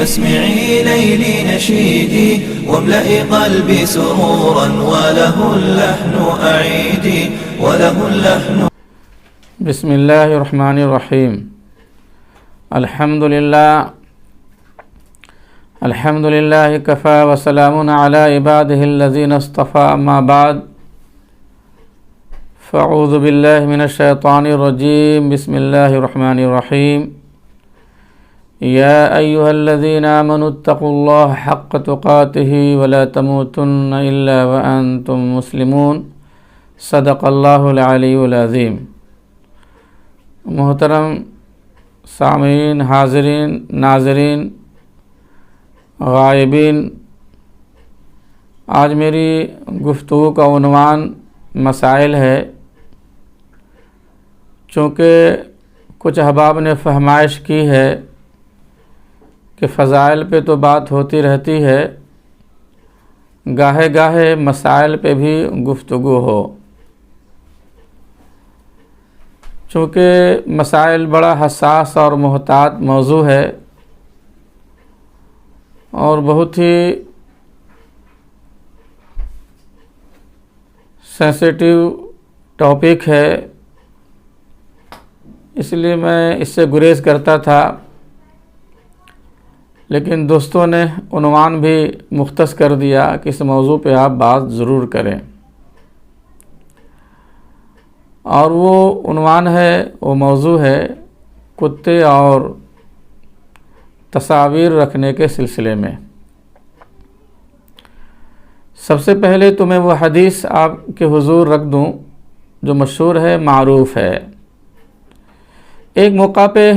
واسمعي ليلي نشيدي واملئ قلبي سرورا وله اللحن أعيدي وله اللحن. بسم الله الرحمن الرحيم. الحمد لله كفى وسلام على عباده الذين اصطفى. أما بعد فأعوذ بالله من الشيطان الرجيم. بسم الله الرحمن الرحيم. يا أيها الذين آمنوا اتقوا الله حق تقاته ولا تموتن إلا وأنتم مسلمون. صدق الله العلی العظیم. محترم سامعین، حاضرین، ناظرین، غائبین، آج میری گفتگو کا عنوان مسائل ہے. چونکہ کچھ احباب نے فہمائش کی ہے کہ فضائل پہ تو بات ہوتی رہتی ہے، گاہے گاہے مسائل پہ بھی گفتگو ہو. چونکہ مسائل بڑا حساس اور محتاط موضوع ہے اور بہت ہی سینسیٹیو ٹاپک ہے، اس لیے میں اس سے گریز کرتا تھا، لیکن دوستوں نے عنوان بھی مختص کر دیا کہ اس موضوع پہ آپ بات ضرور کریں. اور وہ عنوان ہے، وہ موضوع ہے کتے اور تصاویر رکھنے کے سلسلے میں. سب سے پہلے تو میں وہ حدیث آپ کے حضور رکھ دوں جو مشہور ہے، معروف ہے. ایک موقع پہ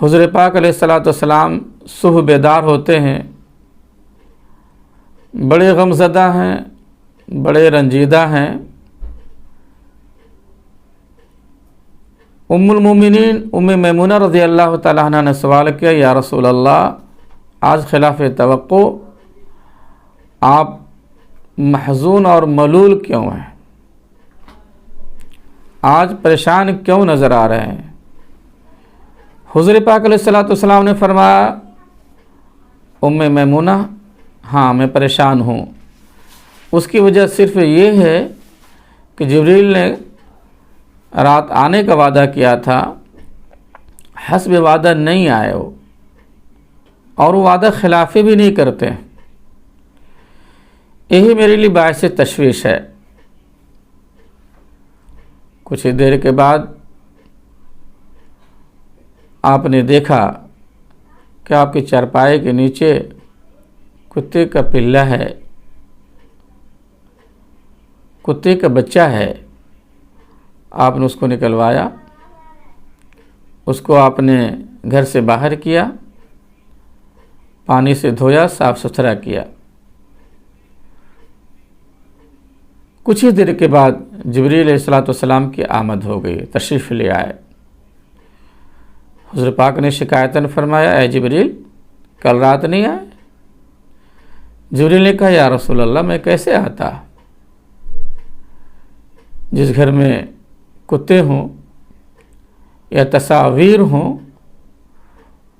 حضور پاک علیہ السلام صبح بیدار ہوتے ہیں، بڑے غمزدہ ہیں، بڑے رنجیدہ ہیں. ام المومنین ام میمونہ رضی اللہ تعالیٰ عنہ نے سوال کیا، یا رسول اللہ، آج خلاف توقع آپ محزون اور ملول کیوں ہیں؟ آج پریشان کیوں نظر آ رہے ہیں؟ حضور پاک علیہ السلام نے فرمایا، ام میمونہ، ہاں میں پریشان ہوں. اس کی وجہ صرف یہ ہے کہ جبریل نے رات آنے کا وعدہ کیا تھا، حسب وعدہ نہیں آئے وہ، اور وہ وعدہ خلافی بھی نہیں کرتے. یہی میرے لیے باعث تشویش ہے. کچھ ہی دیر کے بعد آپ نے دیکھا کہ آپ کے چارپائے کے نیچے کتے کا پلہ ہے، کتے کا بچہ ہے. آپ نے اس کو نکلوایا، اس کو آپ نے گھر سے باہر کیا، پانی سے دھویا، صاف ستھرا کیا. کچھ ہی دیر کے بعد جبریل علیہ السلام کی آمد ہو گئی، تشریف لے آئے. حضور پاک نے شکایتاً فرمایا، اے جبریل، کل رات نہیں آئے؟ جبریل نے کہا، یا رسول اللہ، میں کیسے آتا؟ جس گھر میں کتے ہوں یا تصاویر ہوں،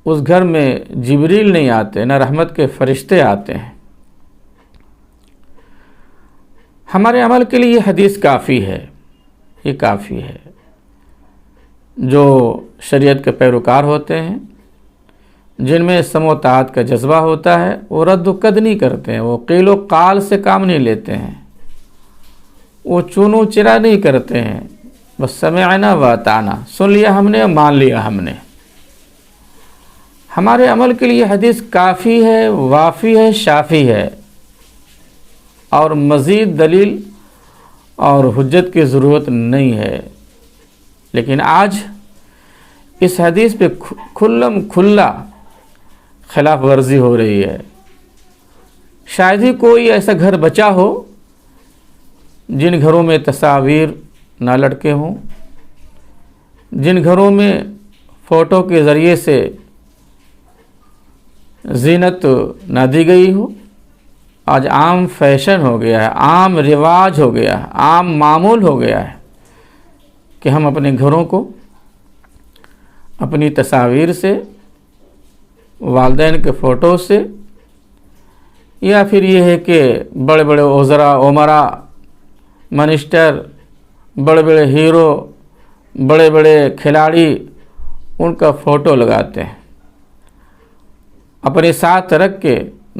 اس گھر میں جبریل نہیں آتے، نہ رحمت کے فرشتے آتے ہیں. ہمارے عمل کے لیے یہ حدیث کافی ہے، یہ کافی ہے. جو شریعت کے پیروکار ہوتے ہیں، جن میں سمع و طاعت کا جذبہ ہوتا ہے، وہ رد و قد نہیں کرتے ہیں، وہ قیل و قال سے کام نہیں لیتے ہیں، وہ چونو چرا نہیں کرتے ہیں. بس سمعنا و اطعنا، سن لیا ہم نے، مان لیا ہم نے. ہمارے عمل کے لیے حدیث کافی ہے، وافی ہے، شافی ہے، اور مزید دلیل اور حجت کی ضرورت نہیں ہے. لیکن آج اس حدیث پہ کھلم کھلا خلاف ورزی ہو رہی ہے. شاید ہی کوئی ایسا گھر بچا ہو جن گھروں میں تصاویر نہ لٹکے ہوں، جن گھروں میں فوٹو کے ذریعے سے زینت نہ دی گئی ہو. آج عام فیشن ہو گیا ہے، عام رواج ہو گیا ہے، عام معمول ہو گیا ہے کہ ہم اپنے گھروں کو اپنی تصاویر سے والدین کے فوٹو سے، یا پھر یہ ہے کہ بڑے بڑے وزراء، امراء، منسٹر، بڑے بڑے ہیرو، بڑے بڑے کھلاڑی، ان کا فوٹو لگاتے ہیں، اپنے ساتھ رکھ کے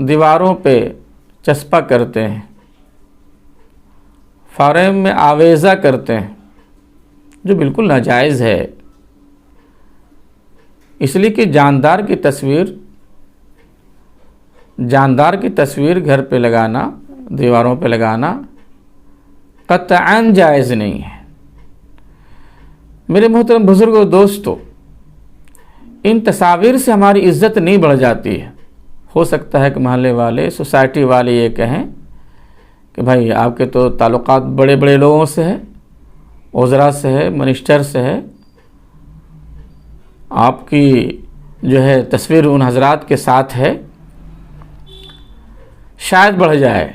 دیواروں پہ چسپاں کرتے ہیں، فریم میں آویزہ کرتے ہیں، جو بالکل ناجائز ہے۔ اس لیے کہ جاندار کی تصویر گھر پہ لگانا، دیواروں پہ لگانا قطعاً جائز نہیں ہے۔ میرے محترم بزرگوں، دوستو، ان تصاویر سے ہماری عزت نہیں بڑھ جاتی ہے۔ ہو سکتا ہے کہ محلے والے، سوسائٹی والے یہ کہیں کہ بھائی آپ کے تو تعلقات بڑے بڑے لوگوں سے ہے، وزراء سے ہے، منسٹر سے ہے، آپ کی جو ہے تصویر ان حضرات کے ساتھ ہے، شاید بڑھ جائے،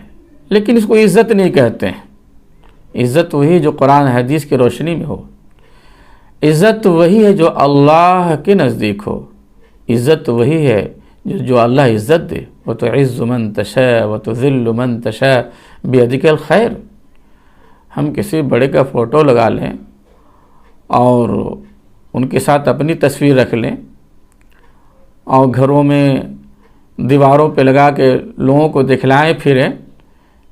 لیکن اس کو عزت نہیں کہتے ہیں۔ عزت وہی جو قرآن حدیث کی روشنی میں ہو، عزت وہی ہے جو اللہ کے نزدیک ہو، عزت وہی ہے جو اللہ عزت دے۔ وَتُعِزُّ مَن تَشَاءُ وَتُذِلُّ مَن تَشَاءُ بِيَدِكَ الْخَيْرُ۔ ہم کسی بڑے کا فوٹو لگا لیں اور ان کے ساتھ اپنی تصویر رکھ لیں اور گھروں میں دیواروں پہ لگا کے لوگوں کو دکھلائیں پھریں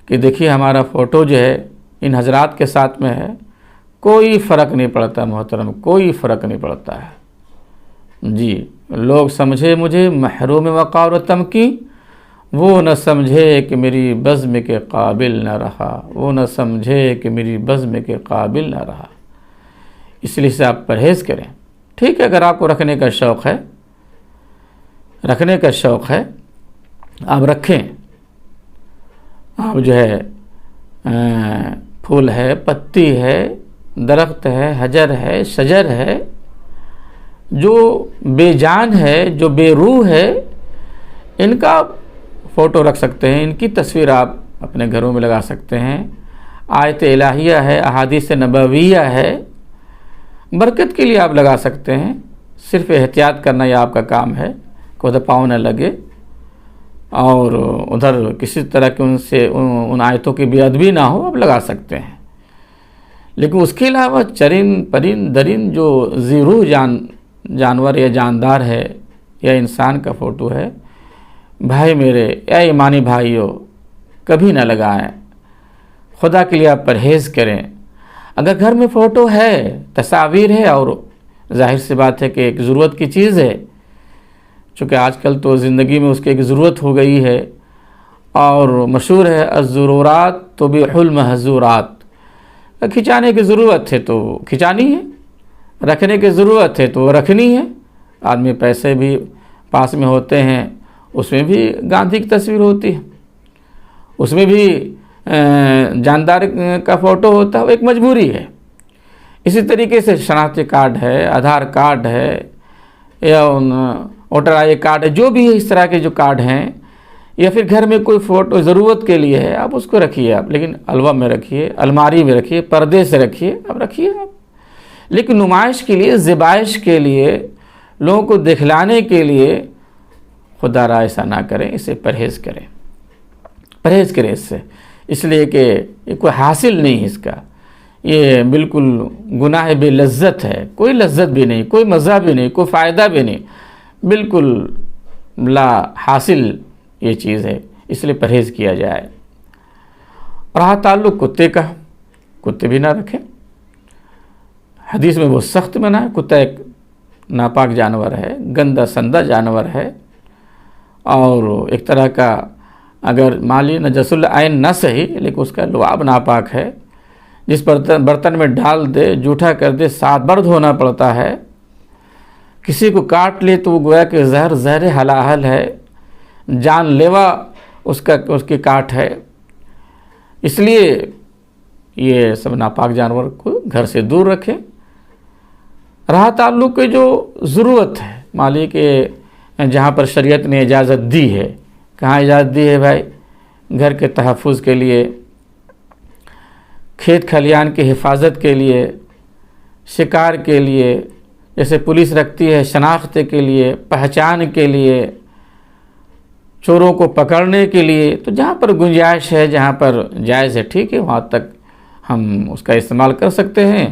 کہ دیکھیے ہمارا فوٹو جو ہے ان حضرات کے ساتھ میں ہے، کوئی فرق نہیں پڑتا محترم، کوئی فرق نہیں پڑتا ہے۔ جی، لوگ سمجھے مجھے محروم وقار و تمکین، وہ نہ سمجھے کہ میری بزم کے قابل نہ رہا، وہ نہ سمجھے کہ میری بزم کے قابل نہ رہا۔ اس لیے سے آپ پرہیز کریں۔ ٹھیک ہے، اگر آپ کو رکھنے کا شوق ہے، آپ رکھیں۔ آپ جو ہے پھول ہے، پتی ہے، درخت ہے، حجر ہے، شجر ہے، جو بے جان ہے، جو بے روح ہے، ان کا فوٹو رکھ سکتے ہیں، ان کی تصویر آپ اپنے گھروں میں لگا سکتے ہیں۔ آیت الہیہ ہے، احادیث نبویہ ہے، برکت کے لیے آپ لگا سکتے ہیں۔ صرف احتیاط کرنا یہ آپ کا کام ہے کہ ادھر پاؤں نہ لگے اور ادھر کسی طرح کے ان آیتوں کی بے ادبی نہ ہو، آپ لگا سکتے ہیں۔ لیکن اس کے علاوہ چرند پرند درند جو ذی روح جانور یا جاندار ہے یا انسان کا فوٹو ہے، بھائی میرے یا ایمانی بھائیوں، کبھی نہ لگائیں۔ خدا کے لیے آپ پرہیز کریں۔ اگر گھر میں فوٹو ہے، تصاویر ہے، اور ظاہر سی بات ہے کہ ایک ضرورت کی چیز ہے، چونکہ آج کل تو زندگی میں اس کی ایک ضرورت ہو گئی ہے، اور مشہور ہے الضرورات تبیح المحظورات۔ کھنچانے کی ضرورت ہے تو کھنچانی ہے، رکھنے کی ضرورت ہے تو رکھنی ہے۔ آدمی پیسے بھی پاس میں ہوتے ہیں، اس میں بھی گاندھی کی تصویر ہوتی ہے، اس میں بھی جاندار کا فوٹو ہوتا ہے، وہ ایک مجبوری ہے۔ اسی طریقے سے شناختی کارڈ ہے، آدھار کارڈ ہے، یا ووٹر آئی کارڈ ہے، جو بھی ہے اس طرح کے جو کارڈ ہیں، یا پھر گھر میں کوئی فوٹو ضرورت کے لیے ہے، آپ اس کو رکھیے، آپ لیکن الوا میں رکھیے، الماری میں رکھیے، پردے سے رکھیے، آپ رکھیے آپ۔ لیکن نمائش کے لیے، زیبائش کے لیے، لوگوں کو دکھلانے کے لیے خدا را ایسا نہ کریں، اسے پرہیز کریں، پرہیز کریں اس سے، اس لیے کہ یہ کوئی حاصل نہیں ہے اس کا، یہ بالکل گناہ بے لذت ہے، کوئی لذت بھی نہیں، کوئی مزہ بھی نہیں، کوئی فائدہ بھی نہیں، بالکل لا حاصل یہ چیز ہے، اس لیے پرہیز کیا جائے۔ رہا تعلق کتے کا، کتے بھی نہ رکھیں۔ حدیث میں وہ سخت منع ہے، کتا ایک ناپاک جانور ہے، گندا سندہ جانور ہے، اور ایک طرح کا اگر مالی نجس العین نہ صحیح، لیکن اس کا لعاب ناپاک ہے، جس برتن میں ڈال دے، جھوٹا کر دے، 7 بار دھونا پڑتا ہے۔ کسی کو کاٹ لے تو وہ گویا کہ زہر حلاحل ہے، جان لیوا اس کی کاٹ ہے۔ اس لیے یہ سب ناپاک جانور کو گھر سے دور رکھیں۔ رہا تعلق کی جو ضرورت ہے، مالی کے جہاں پر شریعت نے اجازت دی ہے، کہاں اجازت دی ہے بھائی؟ گھر کے تحفظ کے لیے، کھیت کھلیان کی حفاظت کے لیے، شکار کے لیے، جیسے پولیس رکھتی ہے شناخت کے لیے، پہچان کے لیے، چوروں کو پکڑنے کے لیے، تو جہاں پر گنجائش ہے، جہاں پر جائز ہے، ٹھیک ہے، وہاں تک ہم اس کا استعمال کر سکتے ہیں،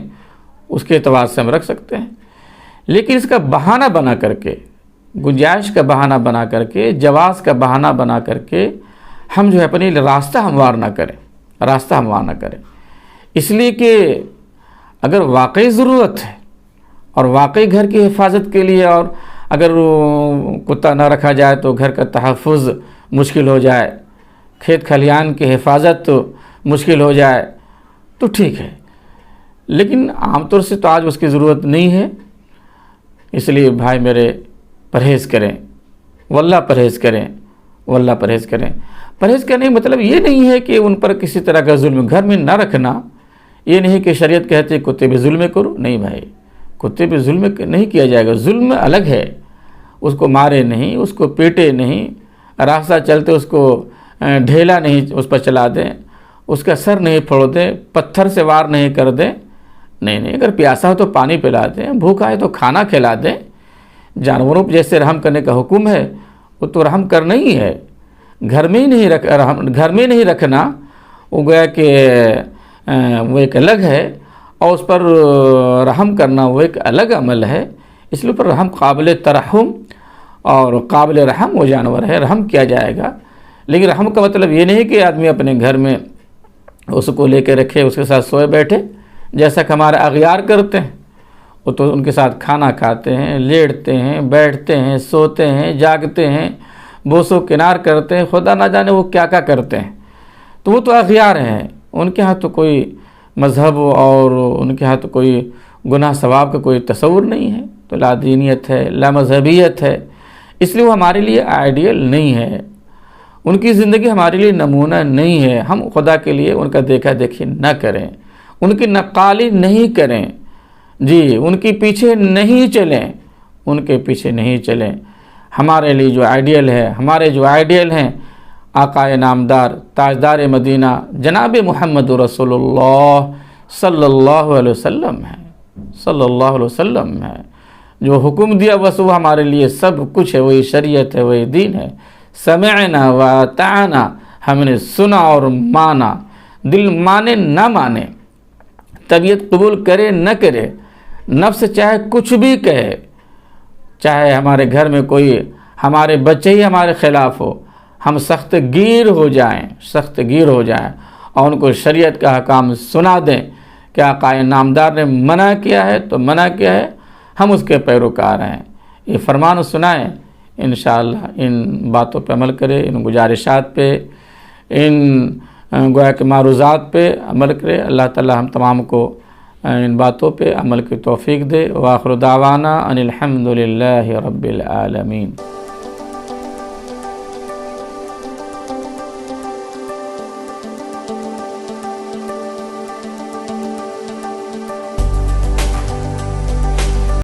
اس کے اعتبار سے ہم رکھ سکتے ہیں۔ لیکن اس کا بہانہ بنا کر کے، گنجائش کا بہانہ بنا کر کے، جواز کا بہانہ بنا کر کے ہم جو ہے اپنی راستہ ہموار نہ کریں، اس لیے کہ اگر واقعی ضرورت ہے اور واقعی گھر کی حفاظت کے لیے، اور اگر کتا نہ رکھا جائے تو گھر کا تحفظ مشکل ہو جائے، کھیت کھلیان کی حفاظت مشکل ہو جائے، تو ٹھیک ہے، لیکن عام طور سے تو آج اس کی ضرورت نہیں ہے۔ اس لیے بھائی میرے پرہیز کریں، واللہ پرہیز کریں۔ پرہیز کرنے کا مطلب یہ نہیں ہے کہ ان پر کسی طرح کا ظلم گھر میں نہ رکھنا، یہ نہیں کہ شریعت کہتے ہیں کتے پہ ظلم کرو، نہیں بھائی، کتے پہ ظلم نہیں کیا جائے گا، ظلم الگ ہے، اس کو مارے نہیں، اس کو پیٹے نہیں، راستہ چلتے اس کو ڈھیلا نہیں اس پر چلا دیں، اس کا سر نہیں پھوڑ دیں، پتھر سے وار نہیں کر دیں، نہیں، اگر پیاسا ہو تو پانی پلا دیں، بھوکا ہے تو کھانا کھلا دیں۔ جانوروں پہ جیسے رحم کرنے کا حکم ہے، وہ تو رحم کرنا ہی ہے، گھر میں نہیں رکھنا، وہ گویا کہ وہ ایک الگ ہے، اور اس پر رحم کرنا وہ ایک الگ عمل ہے، اس لیے پر رحم قابل ترحم اور قابل رحم وہ جانور ہے، رحم کیا جائے گا۔ لیکن رحم کا مطلب یہ نہیں کہ آدمی اپنے گھر میں اس کو لے کے رکھے، اس کے ساتھ سوئے بیٹھے، جیسا کہ ہمارے اغیار کرتے ہیں، وہ تو ان کے ساتھ کھانا کھاتے ہیں، لیٹتے ہیں، بیٹھتے ہیں، سوتے ہیں، جاگتے ہیں، بوس و کنار کرتے ہیں، خدا نہ جانے وہ کیا کرتے ہیں، تو وہ تو اغیار ہیں، ان کے ہاں تو کوئی مذہب اور ان کے ہاں تو کوئی گناہ ثواب کا کوئی تصور نہیں ہے، تو لا دینیت ہے، لا مذہبیت ہے، اس لیے وہ ہمارے لیے آئیڈیل نہیں ہے، ان کی زندگی ہمارے لیے نمونہ نہیں ہے۔ ہم خدا کے لیے ان کا دیکھا دیکھی نہ کریں، ان کی نقالی نہیں کریں، جی، ان کے پیچھے نہیں چلیں، ہمارے لیے جو آئیڈیل ہے، ہمارے جو آئیڈیل ہیں آقا نامدار تاجدار مدینہ جناب محمد رسول اللہ صلی اللہ علیہ وسلم ہے، جو حکم دیا بس وہ ہمارے لیے سب کچھ ہے، وہی شریعت ہے، وہی دین ہے۔ سمعنا و اطعنا، ہم نے سنا اور مانا، دل مانے نہ مانے، طبیعت قبول کرے نہ کرے، نفس چاہے کچھ بھی کہے، چاہے ہمارے گھر میں کوئی ہمارے بچے ہی ہمارے خلاف ہو، ہم سخت گیر ہو جائیں اور ان کو شریعت کا حکام سنا دیں کہ آقا نامدار نے منع کیا ہے تو منع کیا ہے، ہم اس کے پیروکار ہیں، یہ فرمان سنائیں، انشاءاللہ ان باتوں پہ عمل کرے، ان گزارشات پہ، ان گویا کہ معروضات پہ عمل کرے۔ اللہ تعالی ہم تمام کو ان باتوں پہ عمل کی توفیق دے۔ وآخر دعوانا ان الحمد للہ رب العالمین۔